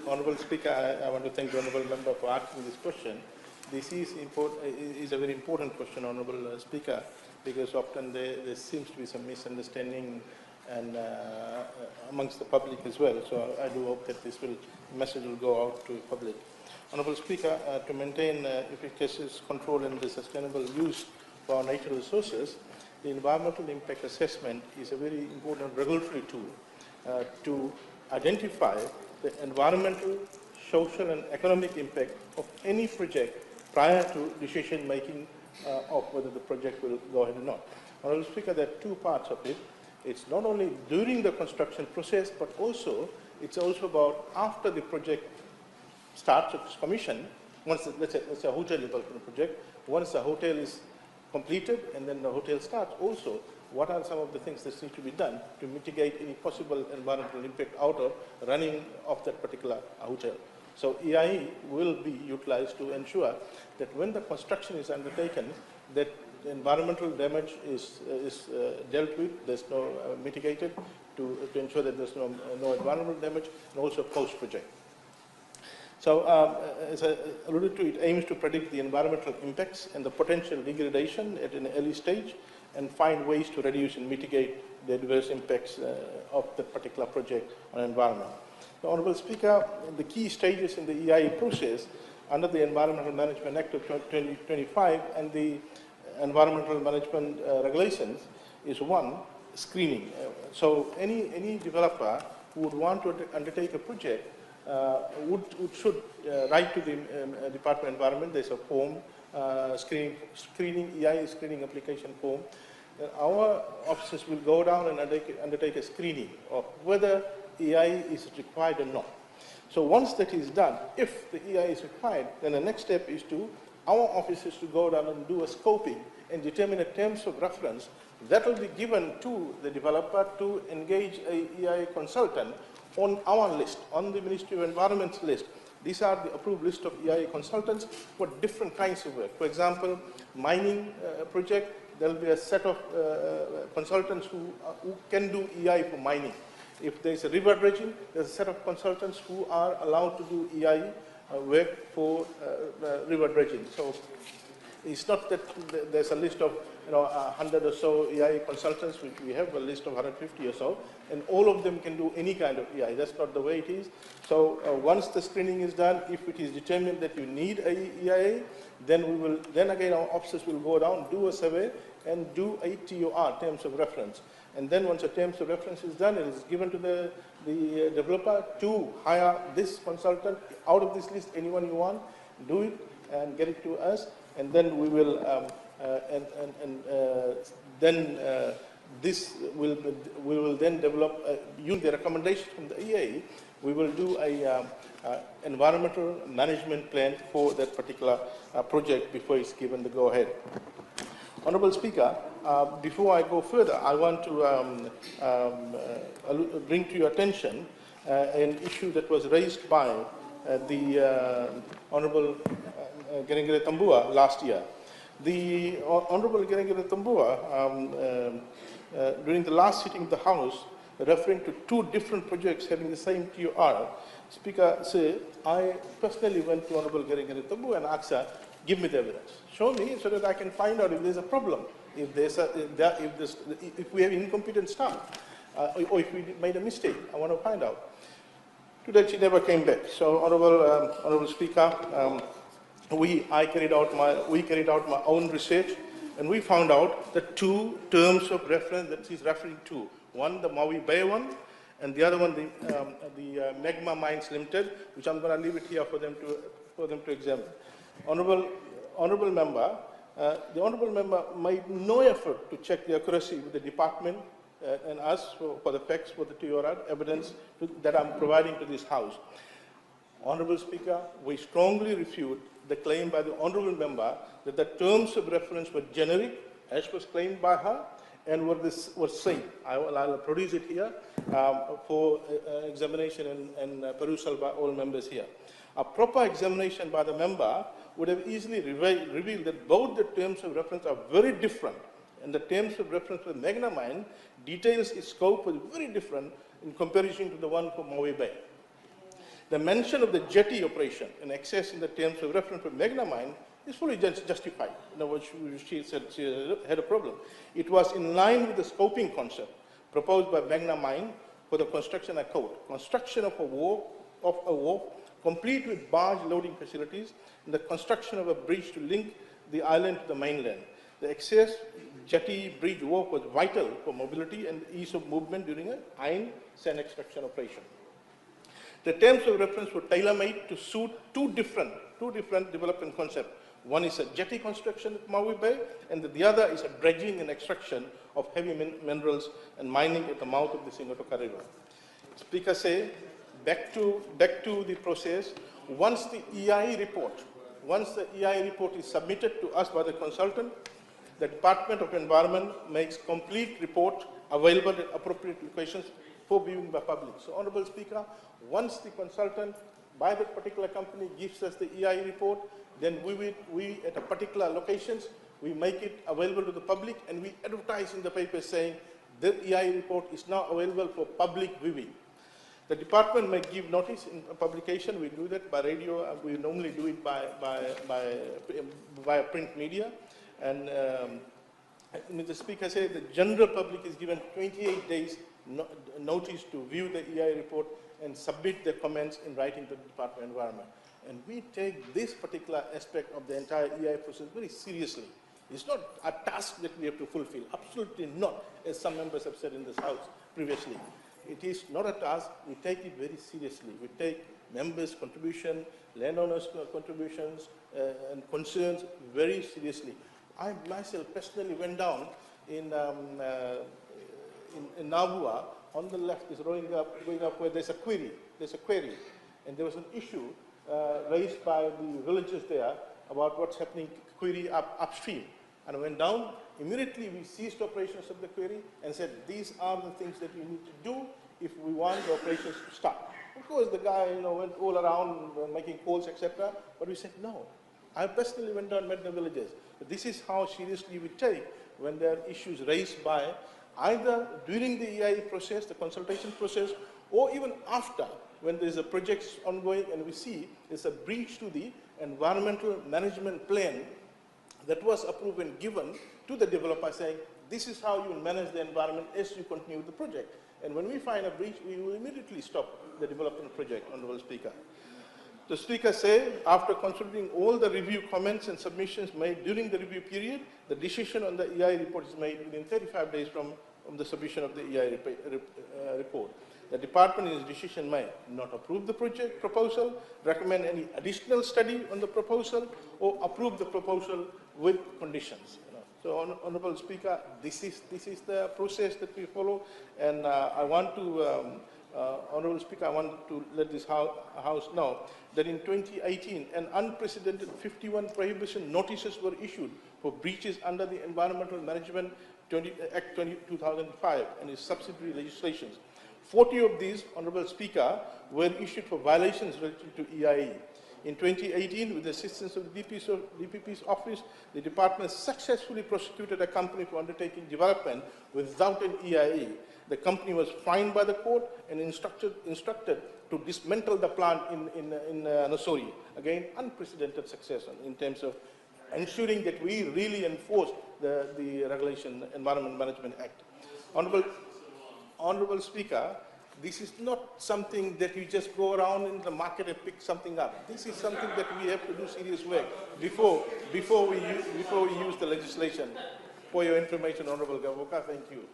Honourable Speaker, I want to thank the Honourable Member for asking this question. This is a very important question, Honourable Speaker, because often there seems to be some misunderstanding and amongst the public as well. So I do hope that this message will go out to the public. Honourable Speaker, to maintain efficacious control and the sustainable use of our natural resources, the environmental impact assessment is a very important regulatory tool to identify the environmental, social and economic impact of any project prior to decision making of whether the project will go ahead or not. Honourable Speaker, there are two parts of it. It's not only during the construction process, but it's also about after the project starts its commission. Once, let's say a hotel development project, once the hotel is completed and then the hotel starts, also what are some of the things that need to be done to mitigate any possible environmental impact out of running of that particular hotel. So EIA will be utilized to ensure that when the construction is undertaken, that the environmental damage is dealt with, there's no mitigated to ensure that there's no environmental damage, and also post-project. So, as I alluded to, it aims to predict the environmental impacts and the potential degradation at an early stage and find ways to reduce and mitigate the adverse impacts of the particular project on the environment. The Honourable Speaker, the key stages in the EIA process under the Environmental Management Act of 2025 and the Environmental Management Regulations is one, screening. So any developer who would want to undertake a project should write to the Department of Environment. There's a form, screening EIA screening application form. Our officers will go down and undertake a screening of whether EIA is required or not. So once that is done, if the EIA is required, then the next step is to our officers to go down and do a scoping and determine a terms of reference that will be given to the developer to engage a EIA consultant on our list, on the Ministry of Environment's list. These are the approved list of EIA consultants for different kinds of work. For example, mining project, there will be a set of consultants who can do EIA for mining. If there is a river dredging, there's a set of consultants who are allowed to do EIA work for river dredging. So it's not that there's a list of 100 or so EIA consultants, which we have a list of 150 or so, and all of them can do any kind of EIA. That's not the way it is. So once the screening is done, if it is determined that you need a EIA, then again our officers will go down, do a survey, and do a TOR, terms of reference. And then once a terms of reference is done, it is given to the developer to hire this consultant out of this list, anyone you want, do it and get it to us, and then we will, we will then develop, use the recommendations from the EIA, we will do a environmental management plan for that particular project before it's given the go-ahead. Honourable Speaker, before I go further, I want to bring to your attention an issue that was raised by the Honourable Gerengere Tambua last year. The Honourable Gerengere Tambua, during the last sitting of the House, referring to two different projects having the same TOR, Speaker said, I personally went to Honourable Gerengere Tambua and asked her, give me the evidence. Show me so that I can find out if there's a problem, if we have incompetent staff, or if we made a mistake. I want to find out. To that, she never came back. So, Honourable Speaker, we carried out my own research, and we found out the two terms of reference that she's referring to. One, the Maui Bay one, and the other one, the Magma Mines Limited, which I'm going to leave it here for them to examine. Honourable Member, the Honourable Member made no effort to check the accuracy with the department and us for the facts, for the TOR evidence that I'm providing to this House. Honourable Speaker, we strongly refute the claim by the Honourable Member that the terms of reference were generic, as was claimed by her, and were same. I'll produce it here for examination and perusal by all members here. A proper examination by the member would have easily revealed that both the terms of reference are very different And the terms of reference for Magna Mine details its scope was very different in comparison to the one for Maui Bay. The mention of the jetty operation and access in the terms of reference for Magna Mine is fully justified. In other words, she said she had a problem. It was in line with the scoping concept proposed by Magna Mine for the construction, I quote, construction of a wharf complete with barge loading facilities and the construction of a bridge to link the island to the mainland. The access jetty bridge wharf was vital for mobility and ease of movement during an iron sand extraction operation. The terms of reference were tailor-made to suit two different development concepts. One is a jetty construction at Maui Bay, and the other is a dredging and extraction of heavy minerals and mining at the mouth of the Singatoka River. Speaker say, back to the process. Once the EIA report is submitted to us by the consultant, the Department of Environment makes complete report available at appropriate locations for viewing by public. So, Honourable Speaker, once the consultant by that particular company gives us the EIA report, then we at a particular locations, we make it available to the public and we advertise in the paper saying the EIA report is now available for public viewing. The department may give notice in publication. We do that by radio. We normally do it by print media. And the Speaker said the general public is given 28 days notice to view the EIA report and submit their comments in writing to the Department of Environment. And we take this particular aspect of the entire EIA process very seriously. It's not a task that we have to fulfill. Absolutely not, as some members have said in this House previously. It is not a task. We take it very seriously. We take members' contribution, landowners' contributions, and concerns very seriously. I myself personally went down in Nabua. On the left is going up where there's a quarry. And there was an issue raised by the villagers there about what's happening quarry upstream. And I went down. Immediately we ceased operations of the quarry and said, these are the things that we need to do if we want the operations to start. Of course, the guy went all around making calls, etc. But we said, no. I personally went down and met the villagers. But this is how seriously we take when there are issues raised by either during the EIA process, the consultation process, or even after, when there is a project ongoing and we see there's a breach to the environmental management plan that was approved and given to the developer saying, this is how you will manage the environment as you continue the project. And when we find a breach, we will immediately stop the development project, Honourable Speaker. The Speaker said, after considering all the review comments and submissions made during the review period, the decision on the EIA report is made within 35 days from the submission of the EIA report. The department in its decision may not approve the project proposal, recommend any additional study on the proposal, or approve the proposal with conditions. So, Honourable Speaker, this is the process that we follow, and I want to, Honourable Speaker, I want to let this House know that in 2018, an unprecedented 51 prohibition notices were issued for breaches under the Environmental Management Act 2005 and its subsidiary legislations. 40 of these, Honourable Speaker, were issued for violations related to EIA. In 2018, with the assistance of the DPP's office, the department successfully prosecuted a company for undertaking development without an EIA. The company was fined by the court and instructed to dismantle the plant in Nassori. Again, unprecedented success in terms of ensuring that we really enforce the Regulation Environment Management Act. Honourable Speaker, this is not something that you just go around in the market and pick something up. This is something that we have to do serious work before we use the legislation. For your information, Honourable Gavoka, thank you.